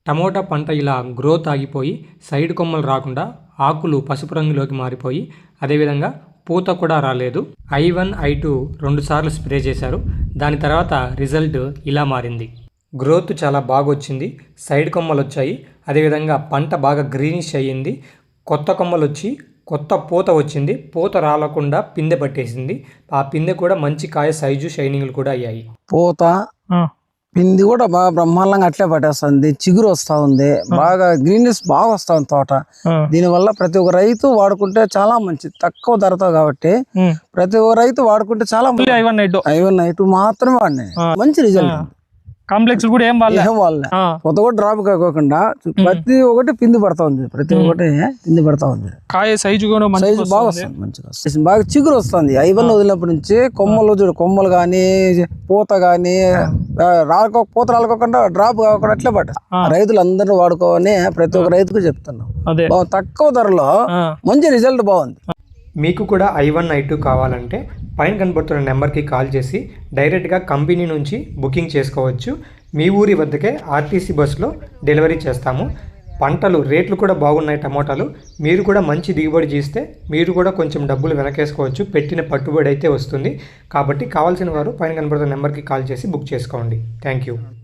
Tomato పంట ఇలా growth ఆగిపోయి సైడ్ కొమ్మలు రాకుండా ఆకులు పసుపు రంగులోకి మారిపోయి అదేవిధంగా పూత కూడా రాలేదు. I1, I2 2 సార్లు స్ప్రే చేశారు. దాని తర్వాత రిజల్ట్ ఇలా మారింది. గ్రోత్ చాలా బాగా వచ్చింది. సైడ్ కొమ్మలు వచ్చాయి. అదేవిధంగా పంట బాగా గ్రీనిష్ అయ్యింది. కొత్త కొమ్మలు వచ్చి కొత్త పూత వచ్చింది. పూత రాలకుండా పిందె పట్టేసింది. ఆ పిందె కూడా మంచి కాయ సైజు షైనింగ్లు కూడా అయ్యాయి. పూత పిండి కూడా బాగా బ్రహ్మాండంగా అట్లే పట్టేస్తుంది. చిగురు వస్తా ఉంది. బాగా గ్రీనిష్ బాగా వస్తా ఉంది తోట. దీనివల్ల ప్రతి ఒక్క రైతు వాడుకుంటే చాలా మంచిది. తక్కువ ధరతో కాబట్టి ప్రతి ఒక్క రైతు వాడుకుంటే చాలా I1, I2 మాత్రమే వాడినాయి. మంచి రిజల్ట్. కాంప్లెక్స్ కూడా ఏం వాళ్ళ కొత్త కూడా డ్రాప్ కాకుండా ప్రతి ఒక్కటి పిండి పడతా ఉంది. ప్రతి ఒక్కటి పిండి పడతా ఉంది. కాయ సైజు బాగా వస్తుంది. మంచిగా బాగా చిగురు వస్తుంది. I1 వదిలినప్పటి నుంచి కొమ్మలు చూడు, కొమ్మలు గానీ పూత గానీ పూత రాలుకోకుండా డ్రాప్ కాకుండా అట్లే పడ్డా. రైతులు అందరూ వాడుకోవని ప్రతి ఒక్క రైతుకు చెప్తున్నాం. తక్కువ ధరలో మంచి రిజల్ట్ బాగుంది. మీకు కూడా I1, I2 కావాలంటే పైన కనబడుతున్న నెంబర్కి కాల్ చేసి డైరెక్ట్గా కంపెనీ నుంచి బుకింగ్ చేసుకోవచ్చు. మీ ఊరి వద్దకే RTC బస్సులో డెలివరీ చేస్తాము. పంటలు రేట్లు కూడా బాగున్నాయి. టమోటాలు మీరు కూడా మంచి దిగుబడి చేస్తే మీరు కూడా కొంచెం డబ్బులు వెనకేసుకోవచ్చు. పెట్టిన పట్టుబడి అయితే వస్తుంది. కాబట్టి కావాల్సిన వారు పైన కనబడుతున్న నెంబర్కి కాల్ చేసి బుక్ చేసుకోండి. Thank you.